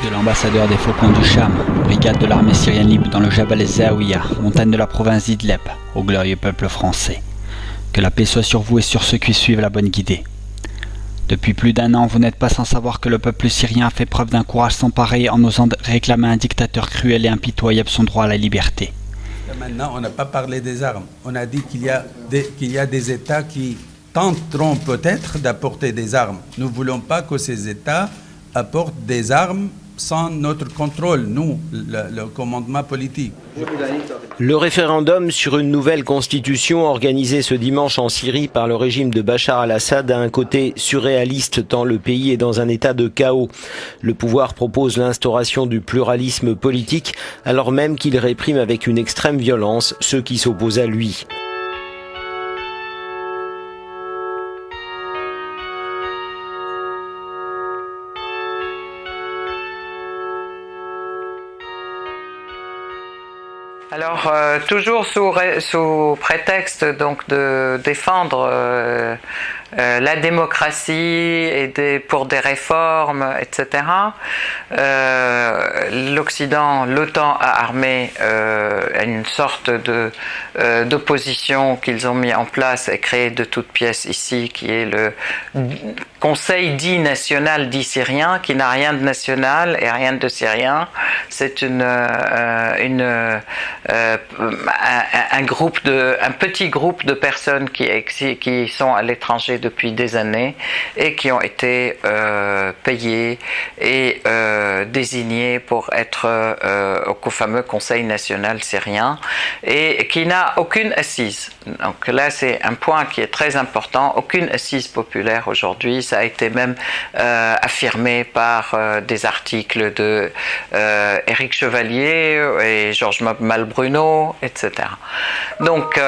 De l'ambassadeur des Faucons du Cham, brigade de l'armée syrienne libre dans le Jabal el-Zawiya, montagne de la province d'Idleb, au glorieux peuple français. Que la paix soit sur vous et sur ceux qui suivent la bonne guidée. Depuis plus d'un an, vous n'êtes pas sans savoir que le peuple syrien a fait preuve d'un courage sans pareil en osant réclamer à un dictateur cruel et impitoyable son droit à la liberté. Maintenant, on n'a pas parlé des armes. On a dit qu'il y a des États qui tenteront peut-être d'apporter des armes. Nous ne voulons pas que ces États apportent des armes sans notre contrôle, nous, le commandement politique. Le référendum sur une nouvelle constitution organisé ce dimanche en Syrie par le régime de Bachar al-Assad a un côté surréaliste tant le pays est dans un état de chaos. Le pouvoir propose l'instauration du pluralisme politique alors même qu'il réprime avec une extrême violence ceux qui s'opposent à lui. Alors, toujours sous prétexte donc de défendre la démocratie et pour des réformes, etc. L'Occident, l'OTAN a armé une sorte d'opposition qu'ils ont mis en place et créé de toutes pièces ici, qui est le Conseil dit national, dit syrien, qui n'a rien de national et rien de syrien. C'est un petit groupe de personnes qui sont à l'étranger depuis des années et qui ont été payées et désignées pour être au fameux Conseil national syrien et qui n'a aucune assise. Donc là, c'est un point qui est très important. Aucune assise populaire aujourd'hui. Ça a été même affirmé par des articles de Éric Chevalier et Georges Malbruno, etc. Donc,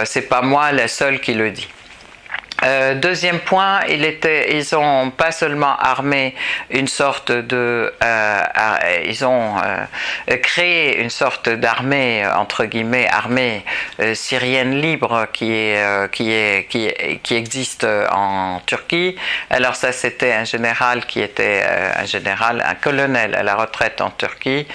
c'est pas moi la seule qui le dit. Deuxième point, ils ont pas seulement armé une sorte de, ils ont créé une sorte d'armée entre guillemets armée syrienne libre qui existe en Turquie. Alors ça, c'était un général qui était un colonel à la retraite en Turquie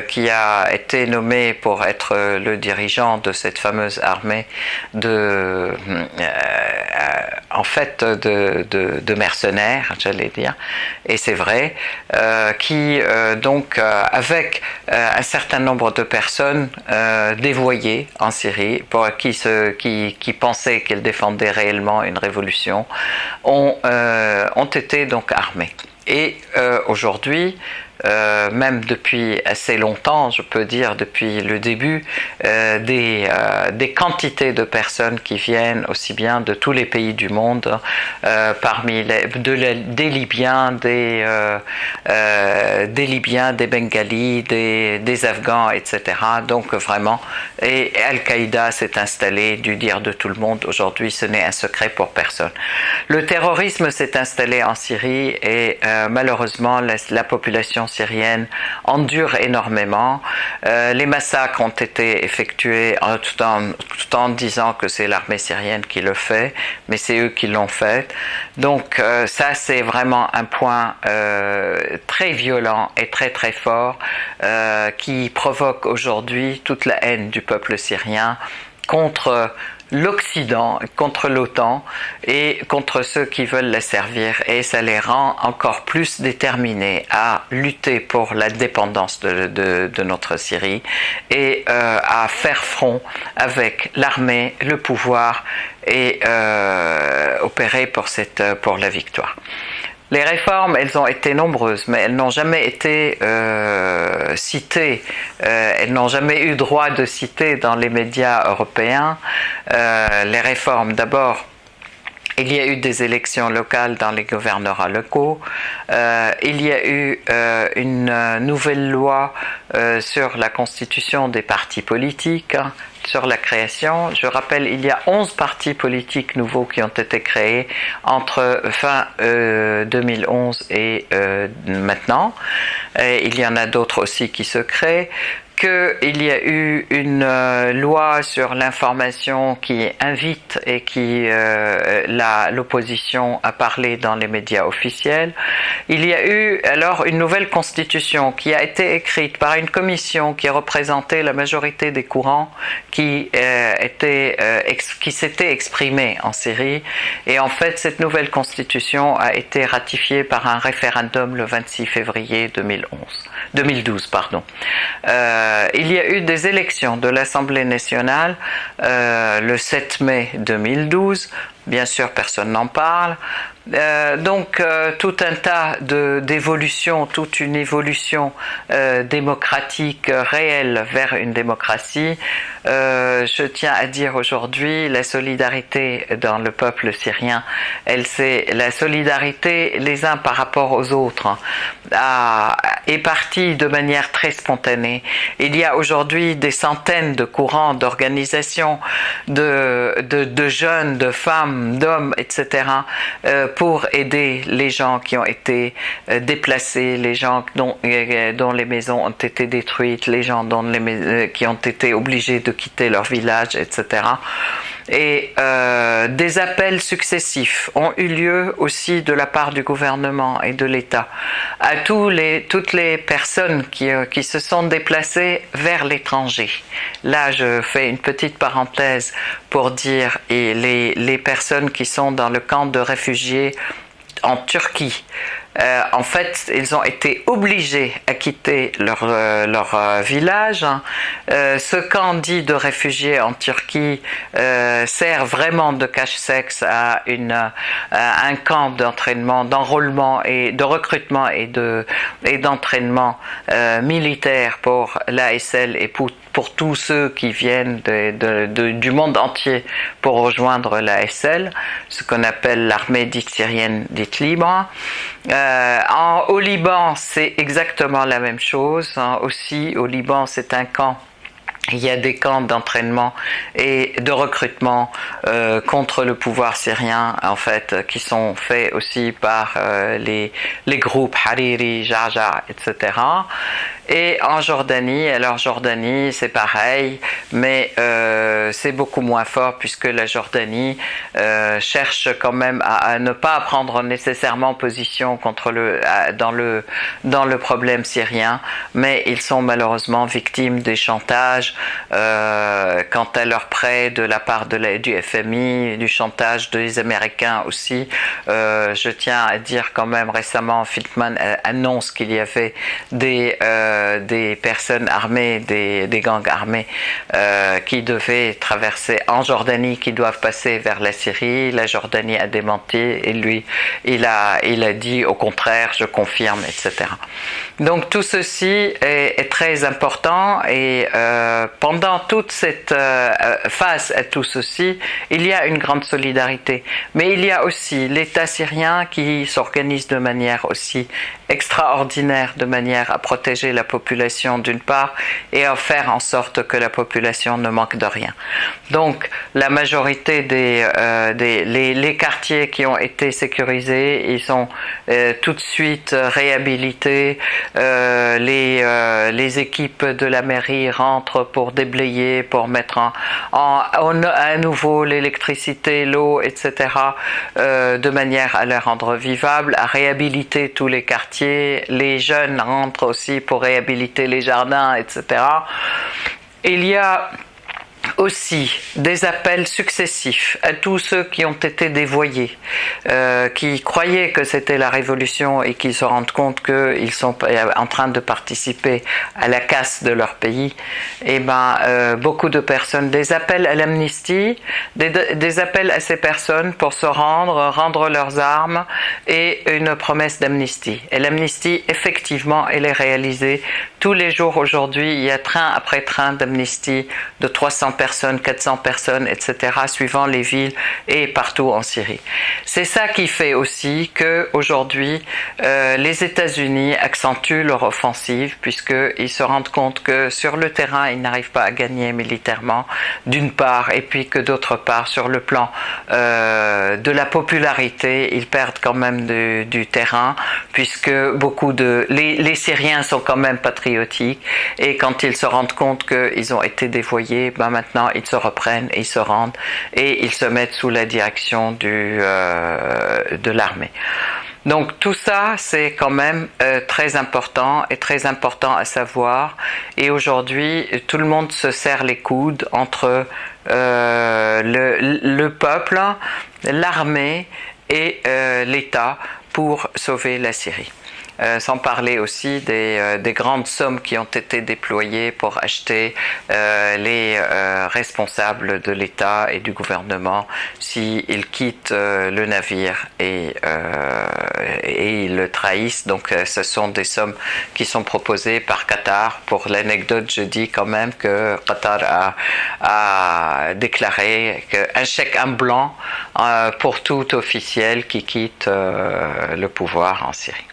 qui a été nommé pour être le dirigeant de cette fameuse armée de mercenaires, j'allais dire, et c'est vrai, qui avec un certain nombre de personnes dévoyées en Syrie, qui pensaient qu'elles défendaient réellement une révolution, ont été donc armées. Et aujourd'hui, même depuis assez longtemps, je peux dire depuis le début, des quantités de personnes qui viennent aussi bien de tous les pays du monde, parmi des Libyens, des Bengalis, des Afghans, etc. Donc vraiment, et Al-Qaïda s'est installé du dire de tout le monde. Aujourd'hui, ce n'est un secret pour personne. Le terrorisme s'est installé en Syrie et malheureusement, la population syrienne endure énormément. Les massacres ont été effectués tout en disant que c'est l'armée syrienne qui le fait, mais c'est eux qui l'ont fait. Donc ça, c'est vraiment un point très violent et très très fort qui provoque aujourd'hui toute la haine du peuple syrien contre l'Occident, contre l'OTAN et contre ceux qui veulent la servir, et ça les rend encore plus déterminés à lutter pour la dépendance de notre Syrie et à faire front avec l'armée, le pouvoir et opérer pour la victoire. Les réformes, elles ont été nombreuses, mais elles n'ont jamais été citées, elles n'ont jamais eu droit de citer dans les médias européens. Les réformes, d'abord, il y a eu des élections locales dans les gouvernorats locaux. Il y a eu une nouvelle loi sur la constitution des partis politiques, sur la création. Je rappelle, il y a 11 partis politiques nouveaux qui ont été créés entre fin 2011 et maintenant. Et il y en a d'autres aussi qui se créent. qu'il y a eu une loi sur l'information qui invite et qui l'opposition à parler dans les médias officiels. Il y a eu alors une nouvelle constitution qui a été écrite par une commission qui représentait la majorité des courants qui s'étaient exprimés en Syrie. Et en fait, cette nouvelle constitution a été ratifiée par un référendum le 26 février 2012. Il y a eu des élections de l'Assemblée nationale le 7 mai 2012. Bien sûr, personne n'en parle. Tout un tas d'évolutions, toute une évolution démocratique réelle vers une démocratie. Je tiens à dire aujourd'hui, la solidarité dans le peuple syrien, c'est la solidarité les uns par rapport aux autres, est partie de manière très spontanée. Il y a aujourd'hui des centaines de courants, d'organisations, de jeunes, de femmes, d'hommes, etc., pour aider les gens qui ont été déplacés, les gens dont les maisons ont été détruites, les gens qui ont été obligés de quitter leur village, etc. Et des appels successifs ont eu lieu aussi de la part du gouvernement et de l'État à toutes les personnes qui se sont déplacées vers l'étranger. Là, je fais une petite parenthèse pour dire les personnes qui sont dans le camp de réfugiés en Turquie. En fait, ils ont été obligés à quitter leur village. Ce camp dit de réfugiés en Turquie sert vraiment de cache-sexe à un camp d'entraînement, d'enrôlement et de recrutement et d'entraînement militaire pour l'ASL et pour tous ceux qui viennent du monde entier pour rejoindre l'ASL, ce qu'on appelle l'armée dite syrienne, dite libre. Au Liban, c'est exactement la même chose. Aussi, au Liban, c'est un camp. Il y a des camps d'entraînement et de recrutement contre le pouvoir syrien, en fait, qui sont faits aussi par les groupes Hariri, Jarja, etc. Et en Jordanie, alors Jordanie c'est pareil, mais c'est beaucoup moins fort puisque la Jordanie cherche quand même à ne pas prendre nécessairement position dans le problème syrien, mais ils sont malheureusement victimes des chantages quant à leurs prêts de la part du FMI, du chantage des Américains aussi. Je tiens à dire quand même récemment, Filtman annonce qu'il y avait des personnes armées, des gangs armés qui devaient traverser en Jordanie, qui doivent passer vers la Syrie. La Jordanie a démenti et lui, il a dit au contraire, je confirme, etc. Donc tout ceci est très important et pendant toute cette face à tout ceci, il y a une grande solidarité. Mais il y a aussi l'État syrien qui s'organise de manière aussi extraordinaire, de manière à protéger la population d'une part et à faire en sorte que la population ne manque de rien. Donc la majorité les quartiers qui ont été sécurisés, ils sont tout de suite réhabilités. Les équipes de la mairie rentrent pour déblayer, pour mettre à nouveau l'électricité, l'eau, etc. De manière à les rendre vivables, à réhabiliter tous les quartiers. Les jeunes rentrent aussi pour réhabiliter les jardins, etc. Il y a aussi des appels successifs à tous ceux qui ont été dévoyés, qui croyaient que c'était la révolution et qui se rendent compte qu'ils sont en train de participer à la casse de leur pays. Et beaucoup de personnes, des appels à l'amnistie, des appels à ces personnes pour se rendre leurs armes et une promesse d'amnistie. Et l'amnistie, effectivement, elle est réalisée tous les jours aujourd'hui. Il y a train après train d'amnistie de 300 personnes, 400 personnes, etc., suivant les villes et partout en Syrie. C'est ça qui fait aussi qu'aujourd'hui, les États-Unis accentuent leur offensive, puisqu'ils se rendent compte que sur le terrain, ils n'arrivent pas à gagner militairement, d'une part, et puis que d'autre part, sur le plan de la popularité, ils perdent quand même du terrain, puisque les Syriens sont quand même patriotes, patriotiques. Et quand ils se rendent compte qu'ils ont été dévoyés, maintenant ils se reprennent, ils se rendent et ils se mettent sous la direction de l'armée. Donc tout ça, c'est quand même très important et très important à savoir. Et aujourd'hui, tout le monde se serre les coudes entre le peuple, l'armée et l'État pour sauver la Syrie. Sans parler aussi des grandes sommes qui ont été déployées pour acheter les responsables de l'État et du gouvernement s'ils quittent le navire et ils le trahissent. Donc ce sont des sommes qui sont proposées par Qatar. Pour l'anecdote, je dis quand même que Qatar a déclaré un chèque en blanc pour tout officiel qui quitte le pouvoir en Syrie.